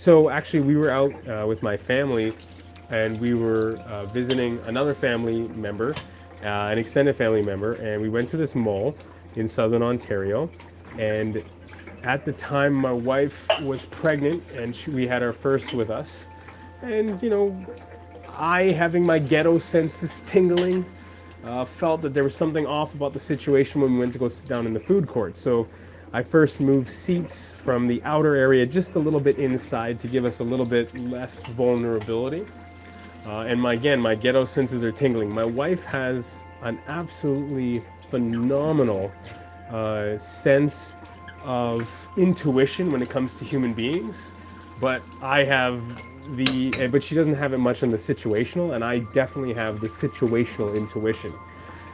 So actually, we were out with my family, and we were visiting another family member, an extended family member, and we went to this mall in southern Ontario. And at the time, my wife was pregnant, and we had our first with us. And I, having my ghetto senses tingling, felt that there was something off about the situation when we went to go sit down in the food court. So I first moved seats from the outer area just a little bit inside to give us a little bit less vulnerability. Again, my ghetto senses are tingling. My wife has an absolutely phenomenal sense of intuition when it comes to human beings, but but she doesn't have it much on the situational, and I definitely have the situational intuition.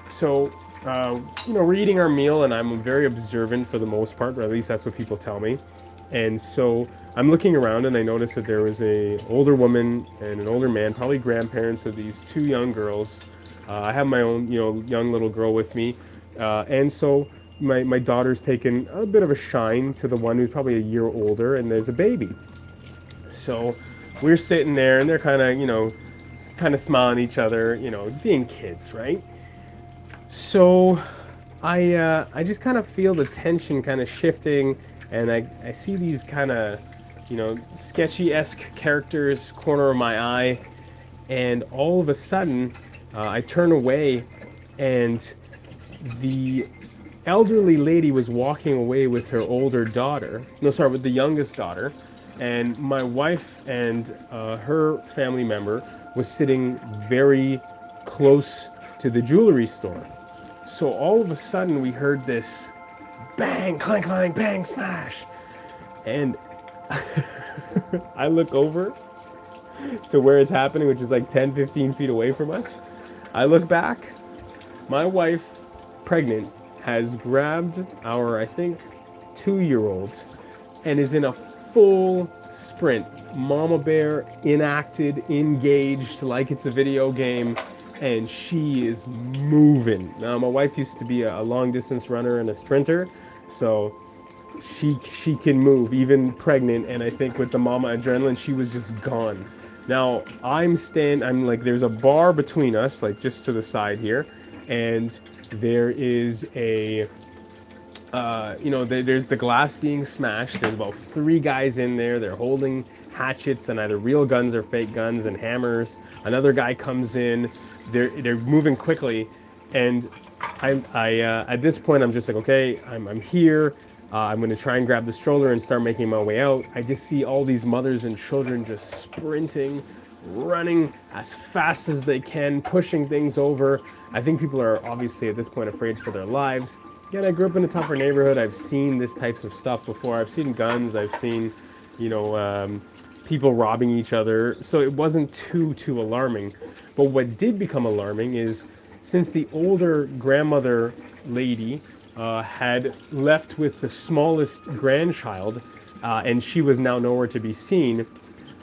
So, we're eating our meal, and I'm very observant for the most part, or at least that's what people tell me. And so I'm looking around, and I noticed that there was a older woman and an older man, probably grandparents of these two young girls. I have my own, young little girl with me, and so my daughter's taken a bit of a shine to the one who's probably a year older, and there's a baby. So we're sitting there, and they're kind of smiling at each other, being kids, right? So I just kind of feel the tension kind of shifting, and I see these kind of, sketchy-esque characters corner of my eye, and all of a sudden, I turn away, and the elderly lady was walking away with her older daughter. No, sorry, with the youngest daughter, and my wife and her family member was sitting very close to the jewelry store. So all of a sudden, we heard this bang, clang, clang, bang, smash. And I look over to where it's happening, which is like 10, 15 feet away from us. I look back. My wife, pregnant, has grabbed our, I think, 2-year-old and is in a full sprint. Mama bear, enacted, engaged, like it's a video game. And she is moving. Now, my wife used to be a long distance runner and a sprinter, so she can move, even pregnant. And I think with the mama adrenaline, she was just gone. Now, I'm like, there's a bar between us, like just to the side here, and there is there's the glass being smashed. There's about 3 guys in there. They're holding hatchets and either real guns or fake guns and hammers. Another guy comes in. They're moving quickly, and I at this point I'm just like, okay, I'm here. I'm going to try and grab the stroller and start making my way out. I just see all these mothers and children just sprinting, running as fast as they can, pushing things over. I think people are obviously at this point afraid for their lives. Again, I grew up in a tougher neighborhood. I've seen this type of stuff before. I've seen guns. I've seen, people robbing each other. So it wasn't too alarming. But what did become alarming is, since the older grandmother lady had left with the smallest grandchild, and she was now nowhere to be seen,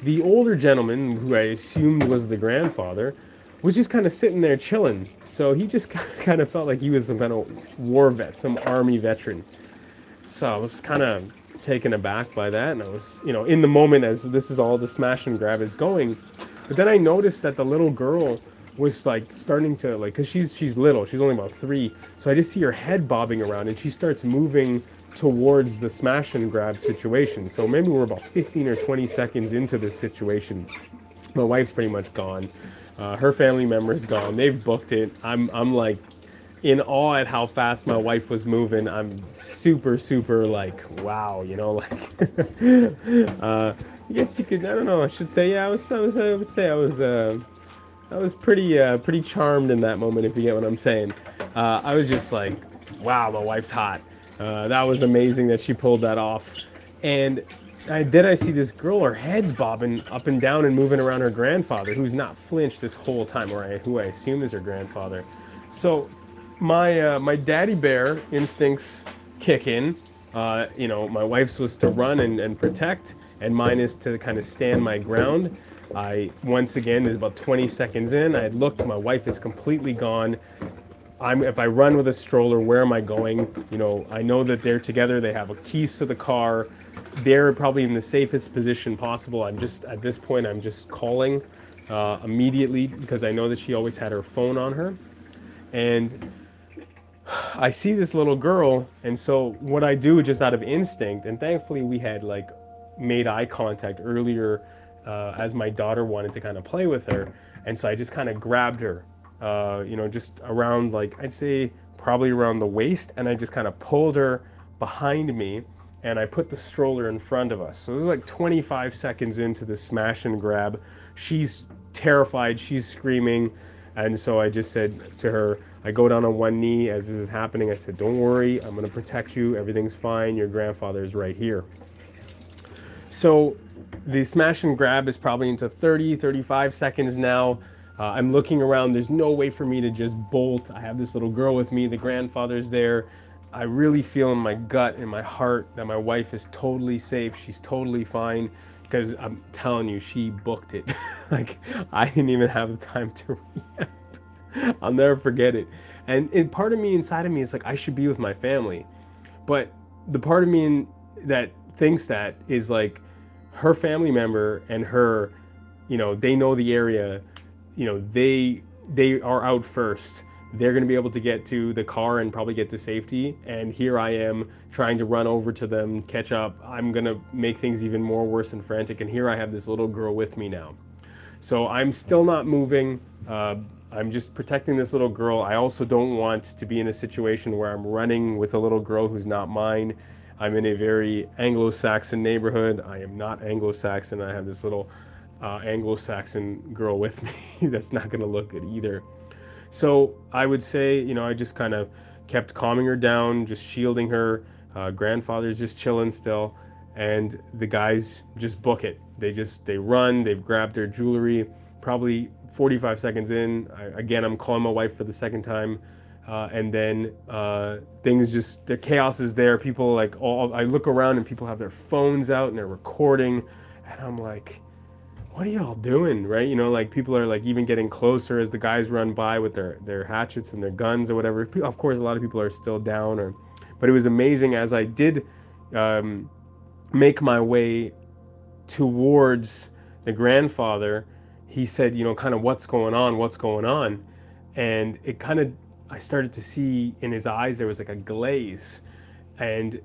the older gentleman, who I assumed was the grandfather, was just kind of sitting there chilling. So he just kind of felt like he was some kind of war vet, some army veteran. So I was kind of taken aback by that, and I was, in the moment as this is all the smash and grab is going. But then I noticed that the little girl was like starting to, like, because she's little, she's only about 3, so I just see her head bobbing around, and she starts moving towards the smash and grab situation. So maybe we're about 15 or 20 seconds into this situation. My wife's pretty much gone. Her family member's gone. They've booked it. I'm like in awe at how fast my wife was moving. I'm super like, wow, I guess you could, I don't know, I should say, yeah, I would say I was pretty charmed in that moment, if you get what I'm saying. I was just like, wow, my wife's hot. That was amazing that she pulled that off. And I see this girl, her head's bobbing up and down and moving around her grandfather, who's not flinched this whole time, who I assume is her grandfather. So my daddy bear instincts kick in. My wife's was to run and protect, and mine is to kind of stand my ground. Once again, there's about 20 seconds in, I looked, my wife is completely gone. If I run with a stroller, where am I going? I know that they're together, they have keys to the car. they're probably in the safest position possible. I'm just, at this point, I'm just calling immediately because I know that she always had her phone on her. And I see this little girl, and so what I do just out of instinct, and thankfully we had like made eye contact earlier as my daughter wanted to kind of play with her, and so I just kind of grabbed her, just around, like, I'd say probably around the waist, and I just kind of pulled her behind me, and I put the stroller in front of us. So this is like 25 seconds into the smash and grab. She's terrified, she's screaming, and so I just said to her, I go down on one knee as this is happening. I said, don't worry, I'm going to protect you. Everything's fine. Your grandfather is right here. So the smash and grab is probably into 30, 35 seconds now. I'm looking around. There's no way for me to just bolt. I have this little girl with me. The grandfather's there. I really feel in my gut, in my heart, that my wife is totally safe. She's totally fine. Because I'm telling you, she booked it. Like, I didn't even have the time to react. I'll never forget it. And part of me inside of me is like, I should be with my family. But the part of me that thinks that is like, her family member and her, they know the area, they are out first. They're going to be able to get to the car and probably get to safety. And here I am trying to run over to them, catch up. I'm going to make things even more worse and frantic. And here I have this little girl with me now. So I'm still not moving. I'm just protecting this little girl. I also don't want to be in a situation where I'm running with a little girl who's not mine. I'm in a very Anglo-Saxon neighborhood. I am not Anglo-Saxon. I have this little Anglo-Saxon girl with me that's not going to look good either. So I would say, I just kind of kept calming her down, just shielding her. Grandfather's just chilling still. And the guys just book it. They run, they've grabbed their jewelry. Probably 45 seconds in, again, I'm calling my wife for the second time. And then things just, the chaos is there. People I look around and people have their phones out and they're recording. And I'm like, what are y'all doing, right? Like, people are like even getting closer as the guys run by with their hatchets and their guns or whatever. Of course, a lot of people are still down. But it was amazing as I did make my way towards the grandfather. He said, kind of what's going on? And it kind of, I started to see in his eyes, there was like a glaze. And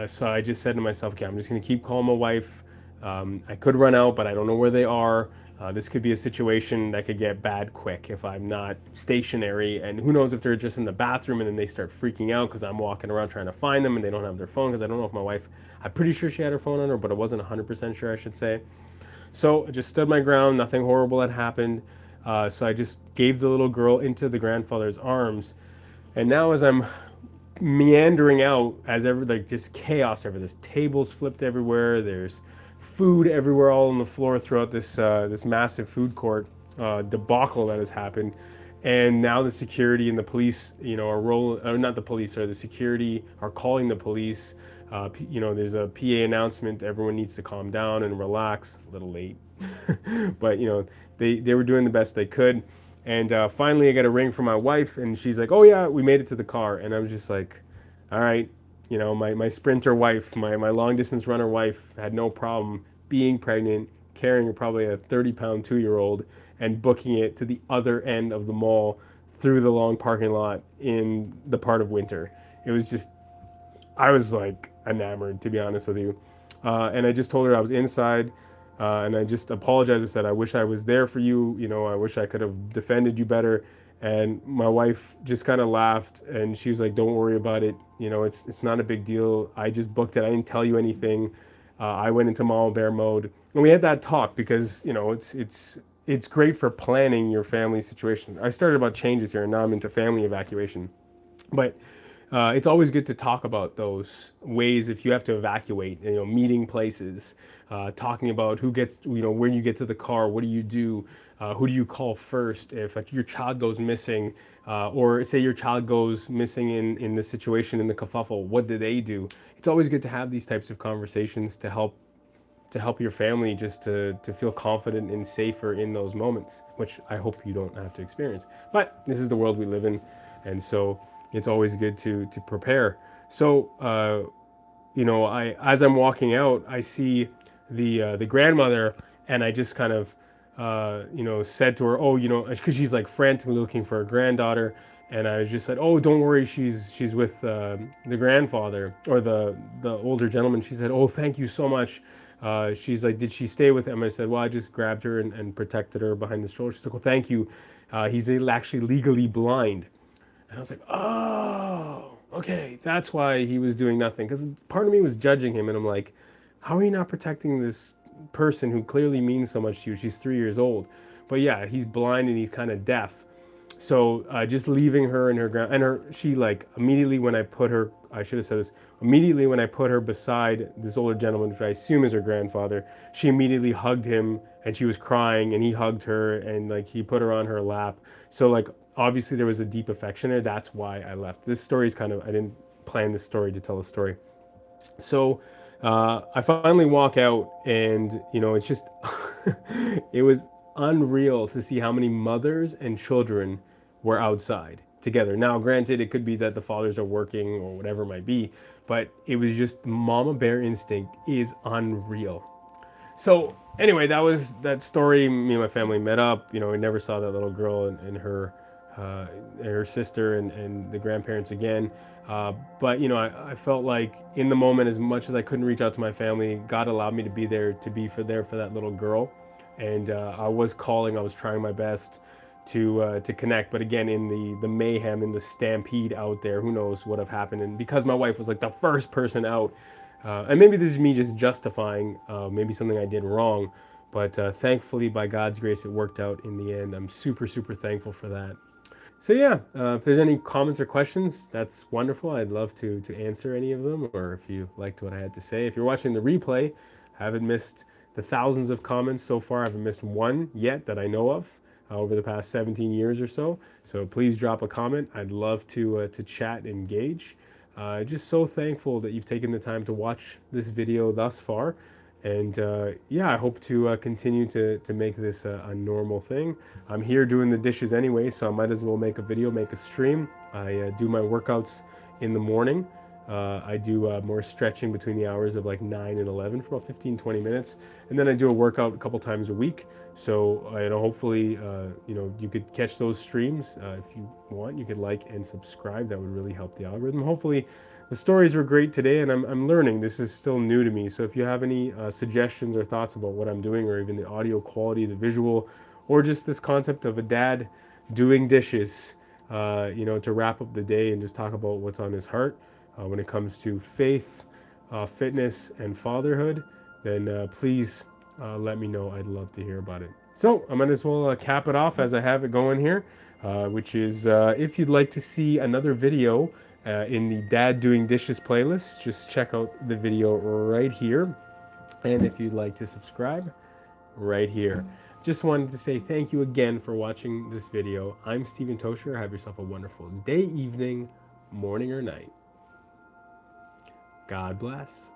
so I just said to myself, okay, I'm just going to keep calling my wife. I could run out, but I don't know where they are. This could be a situation that could get bad quick if I'm not stationary. And who knows if they're just in the bathroom and then they start freaking out because I'm walking around trying to find them and they don't have their phone, because I don't know if my wife, I'm pretty sure she had her phone on her, but I wasn't 100% sure, I should say. So I just stood my ground. Nothing horrible had happened. So I just gave the little girl into the grandfather's arms. And now as I'm meandering out, just chaos everywhere. There's tables flipped everywhere. There's food everywhere, all on the floor throughout this massive food court debacle that has happened. And now the security and the police, are rolling, or not the police, or the security are calling the police. There's a PA announcement. Everyone needs to calm down and relax. A little late, but they were doing the best they could. And finally, I got a ring from my wife, and she's like, "Oh yeah, we made it to the car." And I was just like, "All right." My sprinter wife, my long distance runner wife, had no problem being pregnant, carrying probably a 30-pound 2-year-old, and booking it to the other end of the mall through the long parking lot in the part of winter. It was just, I was like enamored, to be honest with you. And I just told her I was inside, and I just apologized. I said, I wish I was there for you. I wish I could have defended you better. And my wife just kind of laughed, and she was like, don't worry about it. It's not a big deal. I just booked it. I didn't tell you anything. I went into mama bear mode. And we had that talk because, it's great for planning your family situation. I started about changes here, and now I'm into family evacuation. But it's always good to talk about those ways if you have to evacuate, meeting places, talking about who gets, when you get to the car, what do you do? Who do you call first if your child goes missing, or say your child goes missing in this situation in the kerfuffle? What do they do? It's always good to have these types of conversations to help your family just to feel confident and safer in those moments, which I hope you don't have to experience. But this is the world we live in, and so it's always good to prepare. So as I'm walking out, I see the grandmother, and I just kind of said to her, oh, because she's like frantically looking for her granddaughter, and I just said, oh, don't worry, she's with the grandfather or the older gentleman. She said, oh, thank you so much. She's like, did she stay with him? I said, well, I just grabbed her and protected her behind the stroller. She's like, well, thank you. He's actually legally blind. And I was like, oh, okay, that's why he was doing nothing. Because part of me was judging him, and I'm like, how are you not protecting this person who clearly means so much to you? She's 3 years old. But yeah, he's blind and he's kind of deaf. So just leaving her and she like immediately when I put her, I should have said this, immediately when I put her beside this older gentleman, which I assume is her grandfather, she immediately hugged him and she was crying and he hugged her and like he put her on her lap. So like obviously there was a deep affection there. That's why I left. This story is kind of, I didn't plan this story to tell a story. So I finally walk out and, it's just, it was unreal to see how many mothers and children were outside together. Now, granted, it could be that the fathers are working or whatever it might be, but it was just mama bear instinct is unreal. So anyway, that was that story. Me and my family met up. We never saw that little girl and her sister and the grandparents again. But I felt like in the moment, as much as I couldn't reach out to my family, God allowed me to be there for that little girl. And I was calling. I was trying my best to connect. But again, in the mayhem, in the stampede out there, who knows what have happened. And because my wife was like the first person out, and maybe this is me just justifying maybe something I did wrong, but thankfully by God's grace it worked out in the end. I'm super, super thankful for that. So yeah, if there's any comments or questions, that's wonderful. I'd love to answer any of them, or if you liked what I had to say. If you're watching the replay, I haven't missed the thousands of comments so far. I haven't missed one yet that I know of over the past 17 years or so. So please drop a comment. I'd love to chat and engage. Just so thankful that you've taken the time to watch this video thus far. And yeah, I hope to continue to make this a normal thing. I'm here doing the dishes anyway, so I might as well make a video, make a stream. I do my workouts in the morning. I do more stretching between the hours of like 9 and 11 for about 15-20 minutes. And then I do a workout a couple times a week. So hopefully you could catch those streams. If you want, you could like and subscribe. That would really help the algorithm. Hopefully the stories were great today, and I'm learning. This is still new to me. So if you have any suggestions or thoughts about what I'm doing, or even the audio quality, the visual, or just this concept of a dad doing dishes, to wrap up the day and just talk about what's on his heart when it comes to faith, fitness, and fatherhood, then please let me know. I'd love to hear about it. So I might as well cap it off as I have it going here, which is if you'd like to see another video in the Dad Doing Dishes playlist, just check out the video right here. And if you'd like to subscribe, right here. Just wanted to say thank you again for watching this video. I'm Stephen Tocher. Have yourself a wonderful day, evening, morning, or night. God bless.